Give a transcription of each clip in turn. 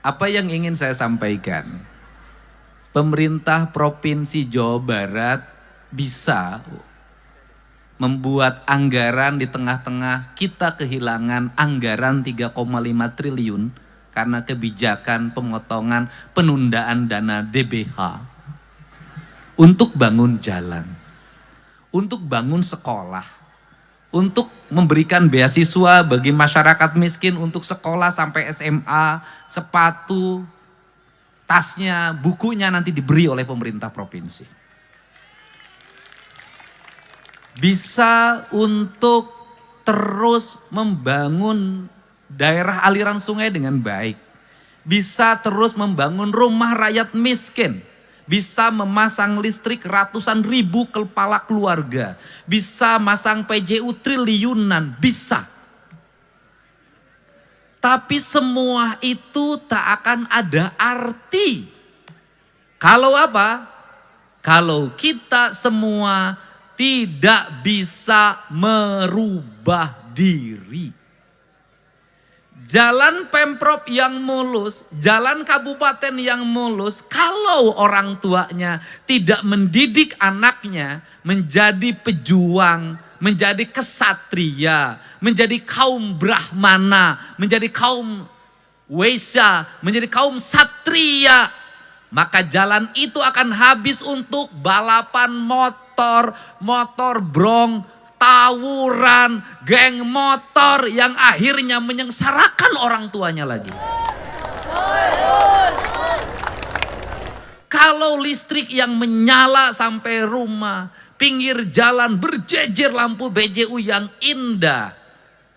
Apa yang ingin saya sampaikan? Pemerintah Provinsi Jawa Barat bisa membuat anggaran di tengah-tengah kita kehilangan anggaran 3,5 triliun karena kebijakan pemotongan penundaan dana DBH untuk bangun jalan, untuk bangun sekolah, untuk memberikan beasiswa bagi masyarakat miskin untuk sekolah sampai SMA, sepatu, tasnya, bukunya nanti diberi oleh pemerintah provinsi. Bisa untuk terus membangun daerah aliran sungai dengan baik. Bisa terus membangun rumah rakyat miskin. Bisa memasang listrik ratusan ribu kepala keluarga. Bisa masang PJU triliunan, bisa. Tapi semua itu tak akan ada arti. Kalau apa? Kalau kita semua tidak bisa merubah diri. Jalan Pemprov yang mulus, jalan kabupaten yang mulus, kalau orang tuanya tidak mendidik anaknya menjadi pejuang, menjadi kesatria, menjadi kaum Brahmana, menjadi kaum Wesya, menjadi kaum satria, maka jalan itu akan habis untuk balapan motor, motor brong, tawuran, geng motor yang akhirnya menyengsarakan orang tuanya lagi. Kalau listrik yang menyala sampai rumah, pinggir jalan berjejer lampu BJU yang indah,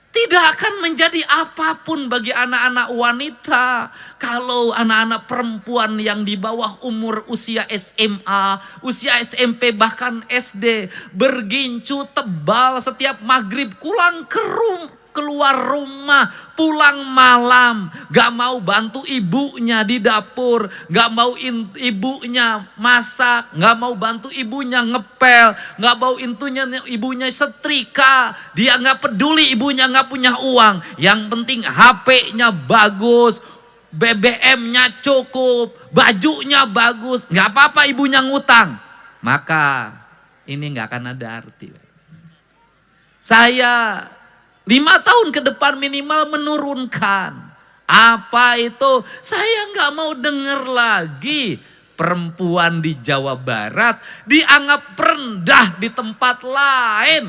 tidak akan menjadi apapun bagi anak-anak wanita. Kalau anak-anak perempuan yang di bawah umur usia SMA, usia SMP bahkan SD, bergincu tebal setiap maghrib keluar rumah, pulang malam, gak mau bantu ibunya di dapur, gak mau ibunya masak, gak mau bantu ibunya ngepel, gak mau ibunya setrika, dia gak peduli ibunya gak punya uang, yang penting HP-nya bagus, BBM-nya cukup, bajunya bagus, gak apa-apa ibunya ngutang, maka ini gak akan ada arti. Saya 5 tahun ke depan minimal menurunkan. Apa itu? Saya nggak mau dengar lagi perempuan di Jawa Barat dianggap rendah di tempat lain.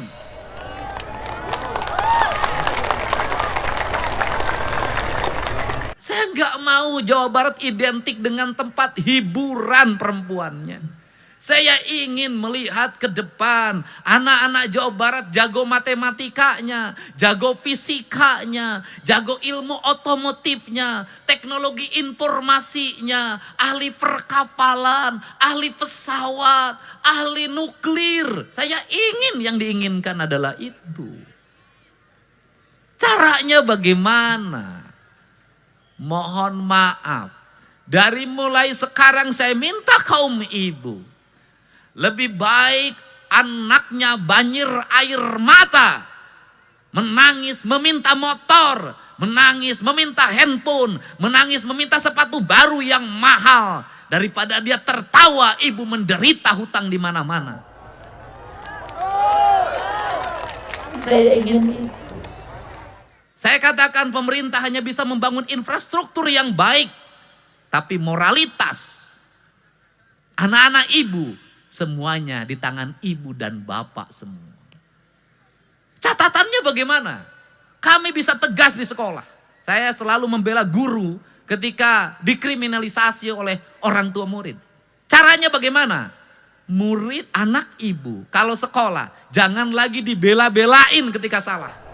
Saya nggak mau Jawa Barat identik dengan tempat hiburan perempuannya. Saya ingin melihat ke depan anak-anak Jawa Barat jago matematikanya, jago fisikanya, jago ilmu otomotifnya, teknologi informasinya, ahli perkapalan, ahli pesawat, ahli nuklir. Saya ingin, yang diinginkan adalah itu. Caranya bagaimana? Mohon maaf. Dari mulai sekarang saya minta kaum ibu, lebih baik anaknya banjir air mata, menangis meminta motor, menangis meminta handphone, menangis meminta sepatu baru yang mahal, daripada dia tertawa ibu menderita hutang di mana-mana. Saya ingin itu. Saya katakan pemerintah hanya bisa membangun infrastruktur yang baik, tapi moralitas anak-anak ibu semuanya di tangan ibu dan bapak semua. Catatannya bagaimana? Kami bisa tegas di sekolah. Saya selalu membela guru ketika dikriminalisasi oleh orang tua murid. Caranya bagaimana? Murid, anak ibu, kalau sekolah jangan lagi dibela-belain ketika salah.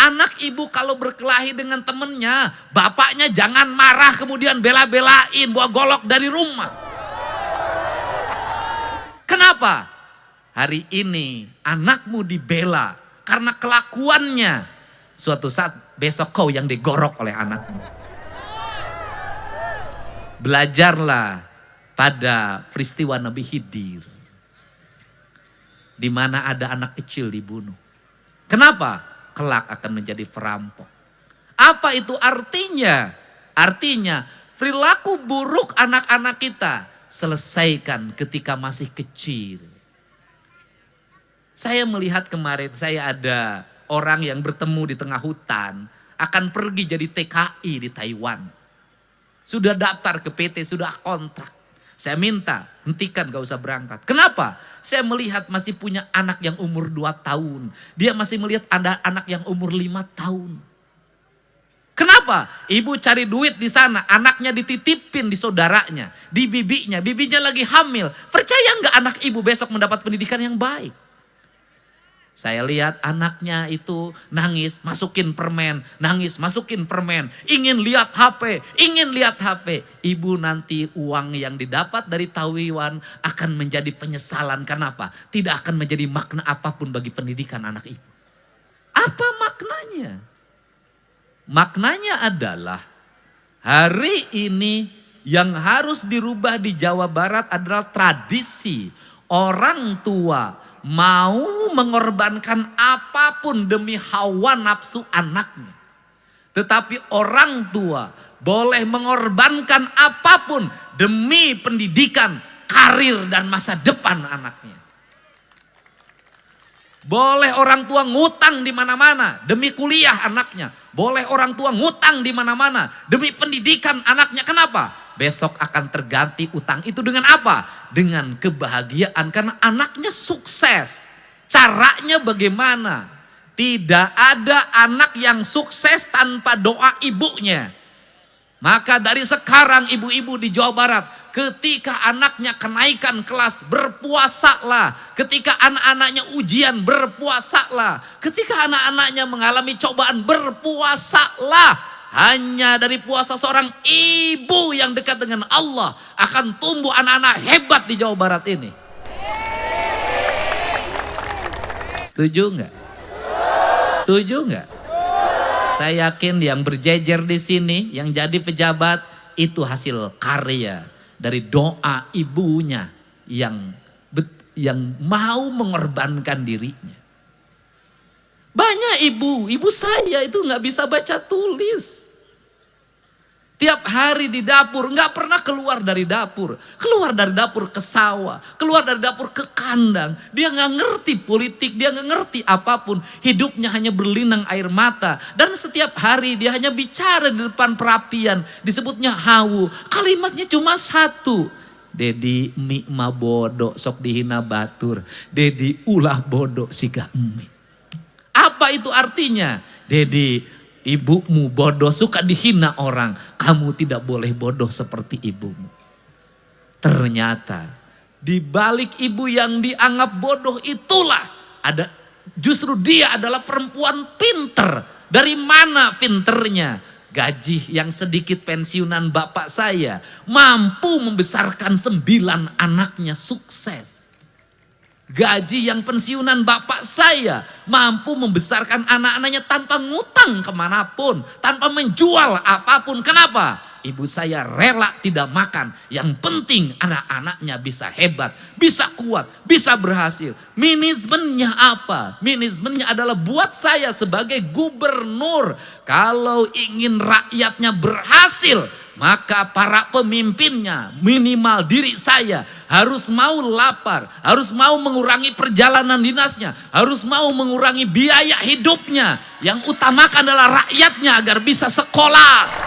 Anak ibu kalau berkelahi dengan temennya, bapaknya jangan marah kemudian bela-belain, bawa golok dari rumah. Kenapa? Hari ini anakmu dibela karena kelakuannya. Suatu saat besok kau yang digorok oleh anakmu. Belajarlah pada peristiwa Nabi Khidir, di mana ada anak kecil dibunuh. Kenapa? Kelak akan menjadi perampok. Apa itu artinya? Artinya perilaku buruk anak-anak kita selesaikan ketika masih kecil. Saya melihat kemarin, saya ada orang yang bertemu di tengah hutan, akan pergi jadi TKI di Taiwan. Sudah daftar ke PT, sudah kontrak. Saya minta, hentikan, gak usah berangkat. Kenapa? Saya melihat masih punya anak yang umur 2 tahun. Dia masih melihat ada anak yang umur 5 tahun. Kenapa? Ibu cari duit di sana, anaknya dititipin di saudaranya, di bibinya. Bibinya lagi hamil. Percaya nggak anak ibu besok mendapat pendidikan yang baik? Saya lihat anaknya itu nangis, masukin permen, nangis, masukin permen. Ingin lihat HP, ingin lihat HP. Ibu nanti uang yang didapat dari Taiwan akan menjadi penyesalan. Kenapa? Tidak akan menjadi makna apapun bagi pendidikan anak ibu. Apa maknanya? Maknanya adalah hari ini yang harus dirubah di Jawa Barat adalah tradisi orang tua mau mengorbankan apapun demi hawa nafsu anaknya. Tetapi orang tua boleh mengorbankan apapun demi pendidikan, karir dan masa depan anaknya. Boleh orang tua ngutang di mana-mana demi kuliah anaknya. Boleh orang tua ngutang di mana-mana demi pendidikan anaknya. Kenapa? Besok akan terganti utang itu dengan apa? Dengan kebahagiaan karena anaknya sukses. Caranya bagaimana? Tidak ada anak yang sukses tanpa doa ibunya. Maka dari sekarang ibu-ibu di Jawa Barat, ketika anaknya kenaikan kelas, berpuasalah. Ketika anak-anaknya ujian, berpuasalah. Ketika anak-anaknya mengalami cobaan, berpuasalah. Hanya dari puasa seorang ibu yang dekat dengan Allah akan tumbuh anak-anak hebat di Jawa Barat ini. Setuju nggak? Setuju nggak? Saya yakin yang berjejer di sini, yang jadi pejabat, itu hasil karya dari doa ibunya yang mau mengorbankan dirinya. Banyak ibu saya itu nggak bisa baca tulis. Tiap hari di dapur, nggak pernah keluar dari dapur. Keluar dari dapur ke sawah, keluar dari dapur ke kandang. Dia nggak ngerti politik, dia nggak ngerti apapun. Hidupnya hanya berlinang air mata. Dan setiap hari dia hanya bicara di depan perapian. Disebutnya hawu. Kalimatnya cuma satu. Dedi mik ma bodoh sok dihina batur. Dedi ulah bodoh siga emi. Apa itu artinya? Dedi, ibumu bodoh, suka dihina orang. Kamu tidak boleh bodoh seperti ibumu. Ternyata di balik ibu yang dianggap bodoh itulah ada, justru dia adalah perempuan pinter. Dari mana pinternya? Gaji yang sedikit pensiunan bapak saya mampu membesarkan 9 anaknya sukses. Gaji yang pensiunan bapak saya mampu membesarkan anak-anaknya tanpa ngutang kemanapun, tanpa menjual apapun. Kenapa? Ibu saya rela tidak makan. Yang penting anak-anaknya bisa hebat, bisa kuat, bisa berhasil. Manajemennya apa? Manajemennya adalah buat saya sebagai gubernur. Kalau ingin rakyatnya berhasil, maka para pemimpinnya, minimal diri saya, harus mau lapar, harus mau mengurangi perjalanan dinasnya, harus mau mengurangi biaya hidupnya. Yang utamakan adalah rakyatnya agar bisa sekolah.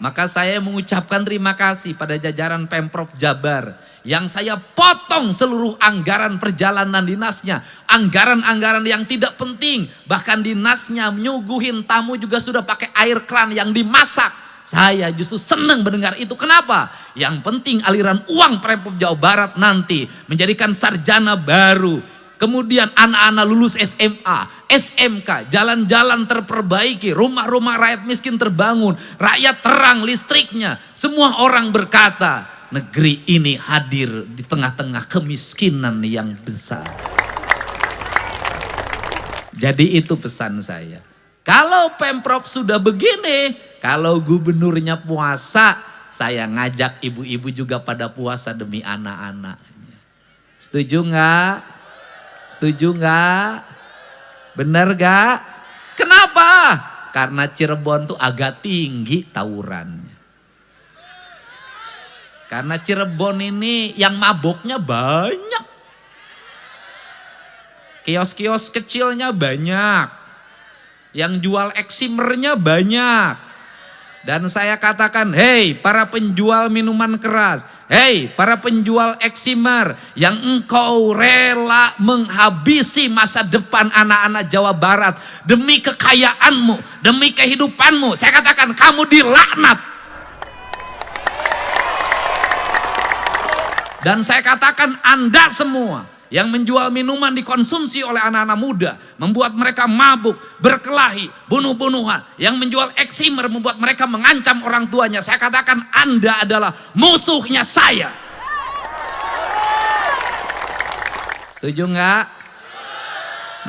Maka saya mengucapkan terima kasih pada jajaran Pemprov Jabar yang saya potong seluruh anggaran perjalanan dinasnya. Anggaran-anggaran yang tidak penting. Bahkan dinasnya menyuguhin tamu juga sudah pakai air kran yang dimasak. Saya justru senang mendengar itu. Kenapa? Yang penting aliran uang Pemprov Jawa Barat nanti menjadikan sarjana baru. Kemudian anak-anak lulus SMA, SMK, jalan-jalan terperbaiki, rumah-rumah rakyat miskin terbangun, rakyat terang listriknya. Semua orang berkata, negeri ini hadir di tengah-tengah kemiskinan yang besar. Jadi itu pesan saya. Kalau Pemprov sudah begini, kalau gubernurnya puasa, saya ngajak ibu-ibu juga pada puasa demi anak-anaknya. Setuju nggak? Setuju nggak? Benar nggak? Kenapa? Karena Cirebon tuh agak tinggi tawurannya. Karena Cirebon ini yang maboknya banyak. Kios-kios kecilnya banyak. Yang jual eksimernya banyak. Dan saya katakan, hei para penjual minuman keras, hei para penjual eksimer yang engkau rela menghabisi masa depan anak-anak Jawa Barat demi kekayaanmu, demi kehidupanmu. Saya katakan kamu dilaknat. Dan saya katakan Anda semua yang menjual minuman dikonsumsi oleh anak-anak muda, membuat mereka mabuk, berkelahi, bunuh-bunuhan, yang menjual eksimer membuat mereka mengancam orang tuanya. Saya katakan Anda adalah musuhnya saya. Setuju nggak?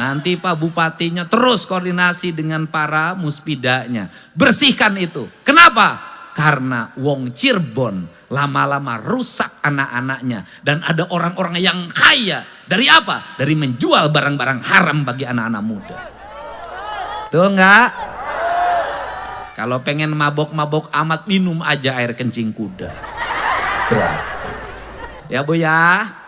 Nanti Pak Bupatinya terus koordinasi dengan para muspidanya. Bersihkan itu. Kenapa? Karena wong Cirebon lama-lama rusak anak-anaknya. Dan ada orang-orang yang kaya. Dari apa? Dari menjual barang-barang haram bagi anak-anak muda. Betul nggak? Kalau pengen mabok-mabok amat, minum aja air kencing kuda. Gratis. Ya Bu ya.